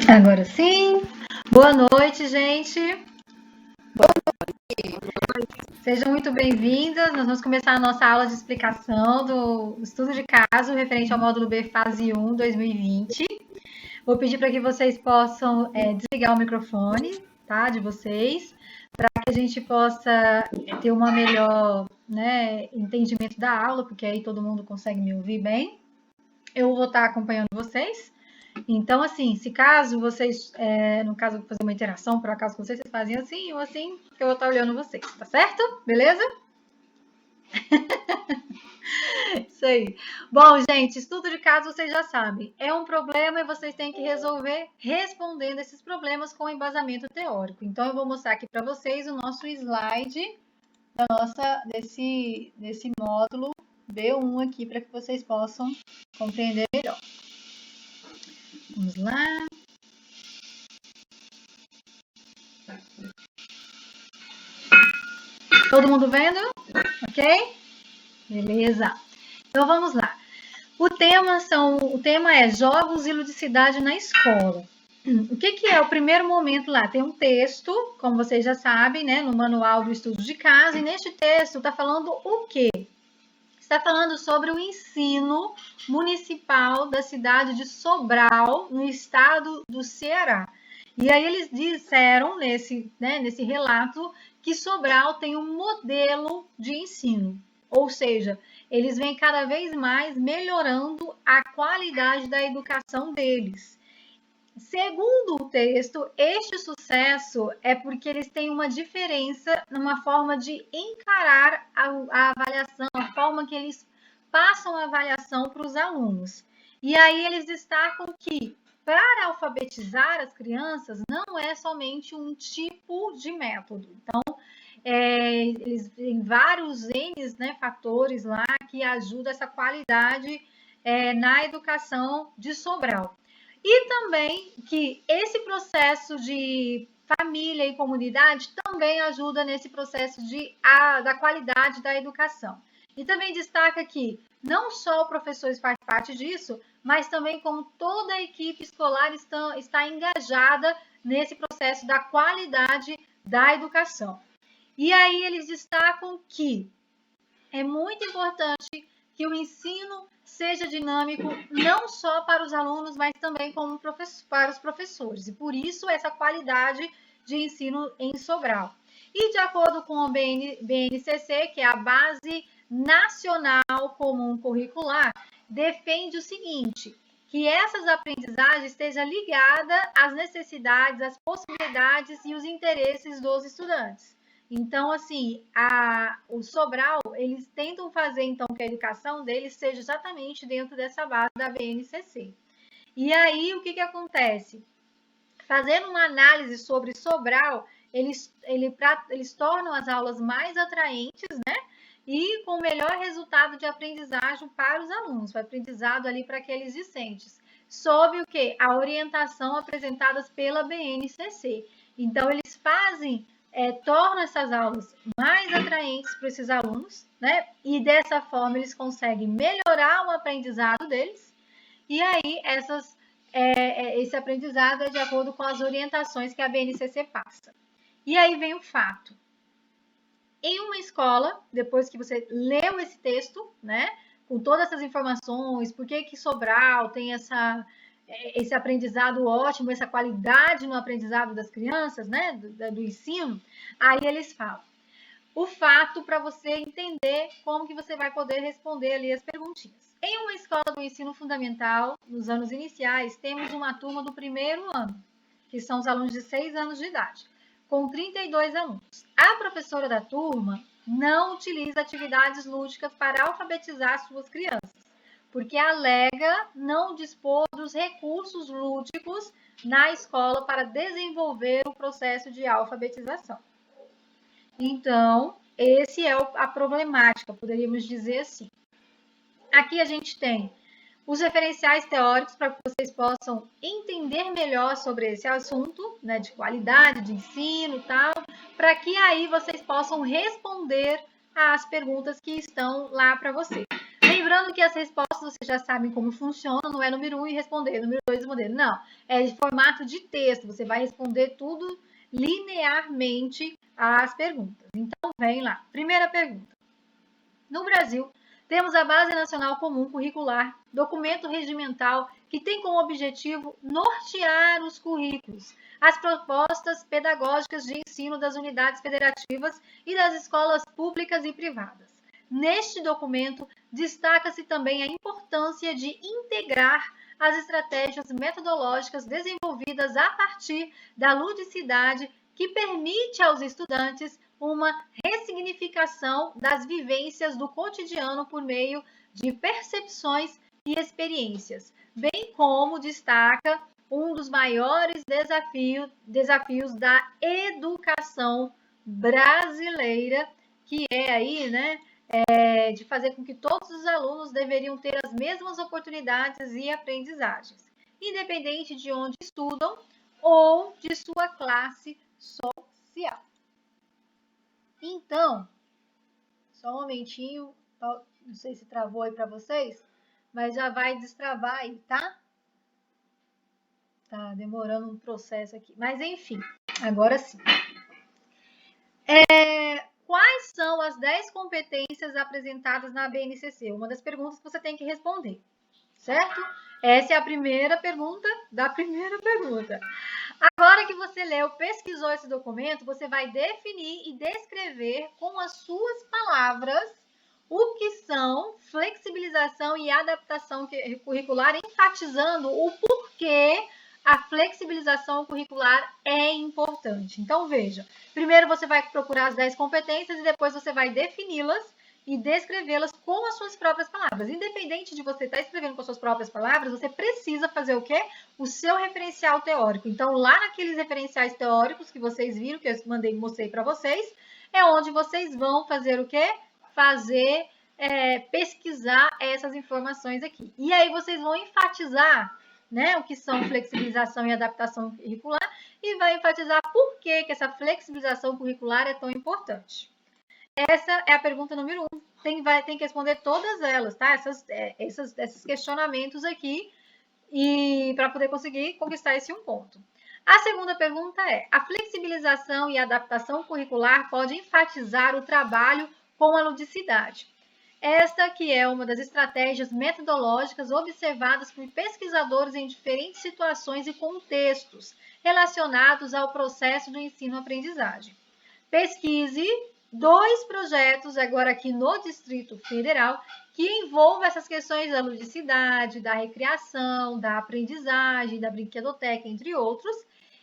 Agora sim. Boa noite, gente. Sejam muito bem-vindas. Nós vamos começar a nossa aula de explicação do estudo de caso referente ao módulo B, fase 1, 2020. Vou pedir para que vocês possam desligar o microfone, tá, de vocês, para que a gente possa ter uma melhor, entendimento da aula, porque aí todo mundo consegue me ouvir bem. Eu vou estar acompanhando vocês. Então, assim, se caso vocês, no caso, fazer uma interação, por acaso vocês fazem assim ou assim, eu vou estar olhando vocês, tá certo? Beleza? Isso aí. Bom, gente, estudo de caso vocês já sabem. É um problema e vocês têm que resolver respondendo esses problemas com embasamento teórico. Então, eu vou mostrar aqui para vocês o nosso slide desse módulo B1 aqui, para que vocês possam compreender melhor. Vamos lá. Todo mundo vendo? Ok? Beleza. Então vamos lá. O tema é jogos e ludicidade na escola. O que é o primeiro momento lá? Tem um texto, como vocês já sabem, né, no manual do estudo de caso, e neste texto está falando o quê? Está falando sobre o ensino municipal da cidade de Sobral, no estado do Ceará. E aí eles disseram nesse relato que Sobral tem um modelo de ensino, ou seja, eles vêm cada vez mais melhorando a qualidade da educação deles. Segundo o texto, este sucesso é porque eles têm uma diferença numa forma de encarar a avaliação, a forma que eles passam a avaliação para os alunos. E aí eles destacam que para alfabetizar as crianças não é somente um tipo de método. Então, eles têm vários fatores lá que ajudam essa qualidade na educação de Sobral. E também que esse processo de família e comunidade também ajuda nesse processo da qualidade da educação. E também destaca que não só o professor faz parte disso, mas também como toda a equipe escolar está engajada nesse processo da qualidade da educação. E aí eles destacam que é muito importante que o ensino seja dinâmico não só para os alunos, mas também para os professores. E por isso essa qualidade de ensino em Sobral. E de acordo com o BNCC, que é a Base Nacional Comum Curricular, defende o seguinte, que essas aprendizagens estejam ligadas às necessidades, às possibilidades e os interesses dos estudantes. Então, assim, o Sobral, eles tentam fazer, então, que a educação deles seja exatamente dentro dessa base da BNCC. E aí, o que acontece? Fazendo uma análise sobre Sobral, eles tornam as aulas mais atraentes, né? E com melhor resultado de aprendizagem para os alunos, o aprendizado ali para aqueles discentes. Sob o quê? A orientação apresentada pela BNCC. Então, eles fazem torna essas aulas mais atraentes para esses alunos, né? E dessa forma eles conseguem melhorar o aprendizado deles. E aí esse aprendizado é de acordo com as orientações que a BNCC passa. E aí vem o fato. Em uma escola, depois que você leu esse texto, né? Com todas essas informações, por que Sobral tem esse aprendizado ótimo, essa qualidade no aprendizado das crianças, né, do ensino, aí eles falam. O fato para você entender como que você vai poder responder ali as perguntinhas. Em uma escola do ensino fundamental, nos anos iniciais, temos uma turma do primeiro ano, que são os alunos de 6 anos de idade, com 32 alunos. A professora da turma não utiliza atividades lúdicas para alfabetizar suas crianças, porque alega não dispor dos recursos lúdicos na escola para desenvolver o processo de alfabetização. Então, esse é a problemática, poderíamos dizer assim. Aqui a gente tem os referenciais teóricos para que vocês possam entender melhor sobre esse assunto, né, de qualidade, de ensino e tal, para que aí vocês possam responder às perguntas que estão lá para vocês. Lembrando que as respostas vocês já sabem como funciona, não é número 1 e responder, número 2 responder. Não, é de formato de texto, você vai responder tudo linearmente às perguntas. Então, vem lá. Primeira pergunta. No Brasil, temos a Base Nacional Comum Curricular, documento regimental que tem como objetivo nortear os currículos, as propostas pedagógicas de ensino das unidades federativas e das escolas públicas e privadas. Neste documento, destaca-se também a importância de integrar as estratégias metodológicas desenvolvidas a partir da ludicidade que permite aos estudantes uma ressignificação das vivências do cotidiano por meio de percepções e experiências, bem como destaca um dos maiores desafios da educação brasileira, que é aí, né, de fazer com que todos os alunos deveriam ter as mesmas oportunidades e aprendizagens, independente de onde estudam ou de sua classe social. Então, só um momentinho, não sei se travou aí para vocês, mas já vai destravar aí, tá? Tá demorando um processo aqui, mas enfim, agora sim. Quais são as 10 competências apresentadas na BNCC? Uma das perguntas que você tem que responder, certo? Essa é a primeira pergunta da primeira pergunta. Agora que você leu, pesquisou esse documento, você vai definir e descrever com as suas palavras o que são flexibilização e adaptação curricular, enfatizando o porquê a flexibilização curricular é importante. Então, veja, primeiro você vai procurar as 10 competências e depois você vai defini-las e descrevê-las com as suas próprias palavras. Independente de você estar escrevendo com as suas próprias palavras, você precisa fazer o quê? O seu referencial teórico. Então, lá naqueles referenciais teóricos que vocês viram, que eu mostrei para vocês, é onde vocês vão fazer o quê? Pesquisar essas informações aqui. E aí vocês vão enfatizar, né, o que são flexibilização e adaptação curricular e vai enfatizar por que essa flexibilização curricular é tão importante. Essa é a pergunta número 1. Tem que responder todas elas, tá? Esses questionamentos aqui, e para poder conseguir conquistar esse um ponto. A segunda pergunta é: a flexibilização e adaptação curricular pode enfatizar o trabalho com a ludicidade. Esta que é uma das estratégias metodológicas observadas por pesquisadores em diferentes situações e contextos relacionados ao processo do ensino-aprendizagem. Pesquise 2 projetos agora aqui no Distrito Federal que envolvem essas questões da ludicidade, da recreação, da aprendizagem, da brinquedoteca, entre outros.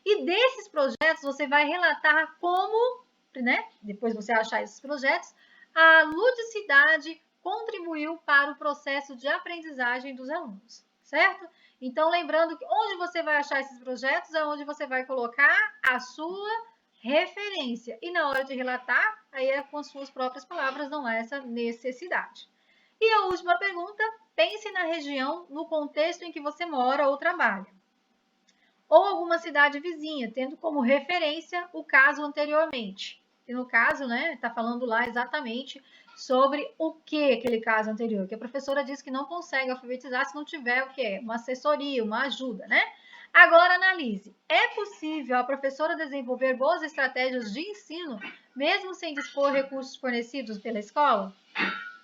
E desses projetos você vai relatar como, né, depois você achar esses projetos, a ludicidade contribuiu para o processo de aprendizagem dos alunos, certo? Então, lembrando que onde você vai achar esses projetos é onde você vai colocar a sua referência. E na hora de relatar, aí é com suas próprias palavras, não há essa necessidade. E a última pergunta, pense na região, no contexto em que você mora ou trabalha. Ou alguma cidade vizinha, tendo como referência o caso anteriormente. E no caso, né, está falando lá exatamente sobre o que aquele caso anterior, que a professora disse que não consegue alfabetizar se não tiver o que? Uma assessoria, uma ajuda, né? Agora analise, é possível a professora desenvolver boas estratégias de ensino, mesmo sem dispor recursos fornecidos pela escola?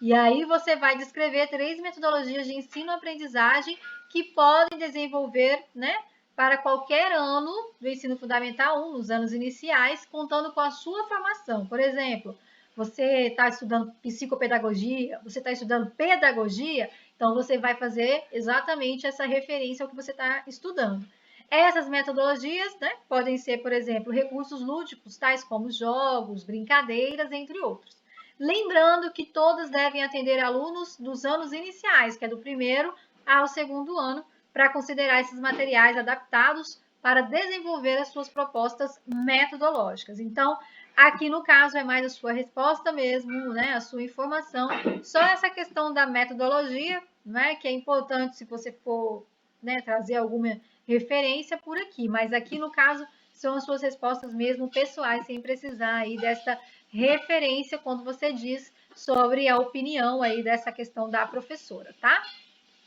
E aí você vai descrever 3 metodologias de ensino-aprendizagem que podem desenvolver, né, para qualquer ano do ensino fundamental 1, nos anos iniciais, contando com a sua formação. Por exemplo, você está estudando psicopedagogia, você está estudando pedagogia, então você vai fazer exatamente essa referência ao que você está estudando. Essas metodologias, né, podem ser, por exemplo, recursos lúdicos, tais como jogos, brincadeiras, entre outros. Lembrando que todas devem atender alunos dos anos iniciais, que é do 1º ao 2º ano, para considerar esses materiais adaptados para desenvolver as suas propostas metodológicas. Então, aqui no caso é mais a sua resposta mesmo, né, a sua informação. Só essa questão da metodologia, né, que é importante se você for, né, trazer alguma referência por aqui, mas aqui no caso são as suas respostas mesmo pessoais, sem precisar aí dessa referência quando você diz sobre a opinião aí dessa questão da professora, tá?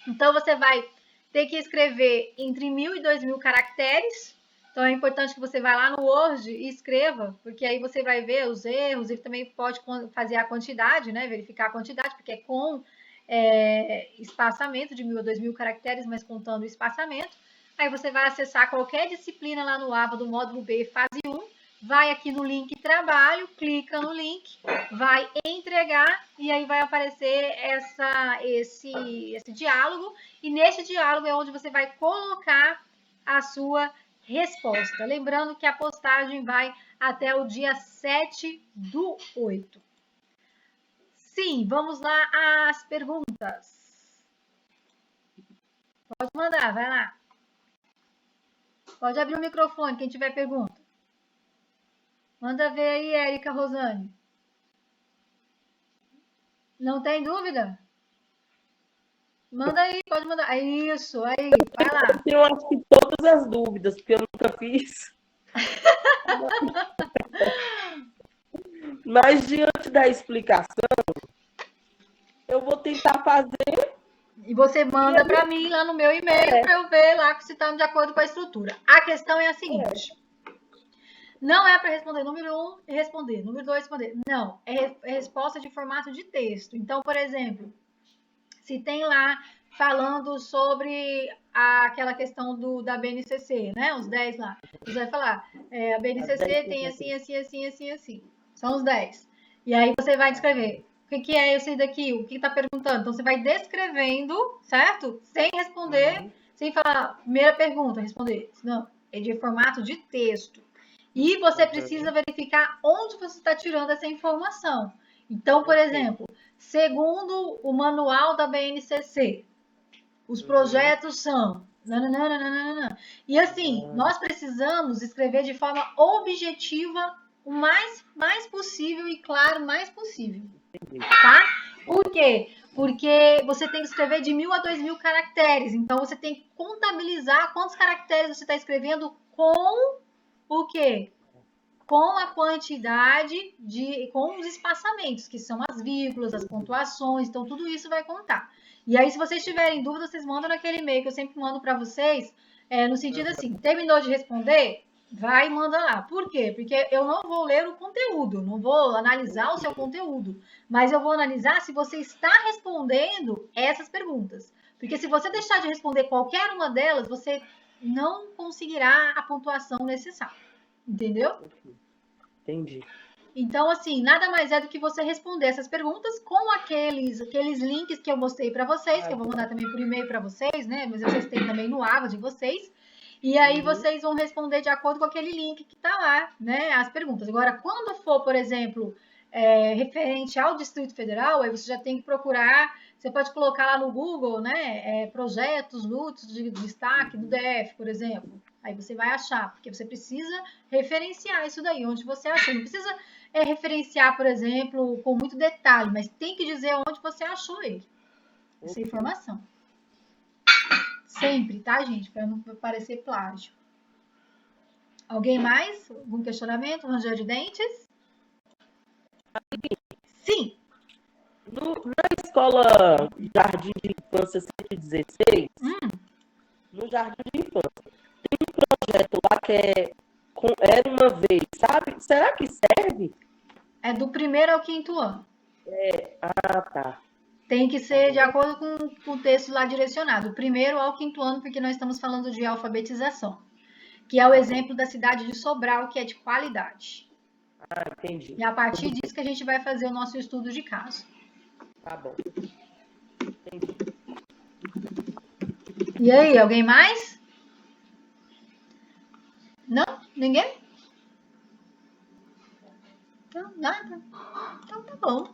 Então, você vai ter que escrever entre 1.000 e 2.000 caracteres. Então, é importante que você vá lá no Word e escreva, porque aí você vai ver os erros e também pode fazer a quantidade, né? Verificar a quantidade, porque é com espaçamento de 1.000 a 2.000 caracteres, mas contando o espaçamento. Aí você vai acessar qualquer disciplina lá no AVA do módulo B, fase 1, vai aqui no link trabalho, clica no link, vai entregar e aí vai aparecer esse diálogo, e nesse diálogo é onde você vai colocar a sua resposta. Lembrando que a postagem vai até o dia 7/8. Sim, vamos lá às perguntas. Pode mandar, vai lá. Pode abrir o microfone, quem tiver pergunta. Manda ver aí, Érica Rosane. Não tem dúvida? Manda aí, pode mandar. Isso, aí, vai lá. Eu tenho, acho que todas as dúvidas, porque eu nunca fiz. Mas, diante da explicação, eu vou tentar fazer. E você manda para mim lá no meu e-mail para eu ver lá se está de acordo com a estrutura. A questão é a seguinte. Não é para responder número 1 e responder, número 2 responder. Não, é resposta de formato de texto. Então, por exemplo, se tem lá falando sobre aquela questão da BNCC, né? Os 10 lá. Você vai falar, a BNCC tem assim, assim, assim, assim, assim. São os 10. E aí você vai descrever. O que é esse daqui? O que está perguntando? Então, você vai descrevendo, certo? Sem responder, sem falar, primeira pergunta, responder. Não, é de formato de texto. E você precisa verificar onde você está tirando essa informação. Então, por exemplo, segundo o manual da BNCC, os projetos são... E assim, nós precisamos escrever de forma objetiva o mais possível e claro, mais possível. Tá? Por quê? Porque você tem que escrever de 1.000 a 2.000 caracteres. Então, você tem que contabilizar quantos caracteres você está escrevendo com o quê? Com a quantidade com os espaçamentos, que são as vírgulas, as pontuações, então tudo isso vai contar. E aí, se vocês tiverem dúvida, vocês mandam naquele e-mail que eu sempre mando para vocês, no sentido assim, terminou de responder? Vai e manda lá. Por quê? Porque eu não vou ler o conteúdo, não vou analisar o seu conteúdo, mas eu vou analisar se você está respondendo essas perguntas. Porque se você deixar de responder qualquer uma delas, você não conseguirá a pontuação necessária. Entendeu? Entendi. Então, assim, nada mais é do que você responder essas perguntas com aqueles links que eu mostrei para vocês, que eu vou mandar também por e-mail para vocês, né? Mas vocês têm também no AVA de vocês. E aí vocês vão responder de acordo com aquele link que está lá, né? As perguntas. Agora, quando for, por exemplo, referente ao Distrito Federal, aí você já tem que procurar, você pode colocar lá no Google, né? Projetos, lutas de destaque do DF, por exemplo. Aí você vai achar, porque você precisa referenciar isso daí, onde você achou. Não precisa referenciar, por exemplo, com muito detalhe, mas tem que dizer onde você achou ele. Essa informação. Sempre, tá, gente? Para não parecer plágio. Alguém mais? Algum questionamento? Ranger de dentes? Sim. Na escola Jardim de Infância 116, no Jardim de Infância, tem um projeto lá que era uma vez, sabe? Será que serve? É do 1º ao 5º ano. Tá. Tem que ser de acordo com o texto lá direcionado. Do 1º ao 5º ano, porque nós estamos falando de alfabetização. Que é o exemplo da cidade de Sobral, que é de qualidade. Entendi. E a partir disso que a gente vai fazer o nosso estudo de caso. Tá bom. Entendi. E aí, alguém mais? Não? Ninguém? Então, nada. Então tá bom.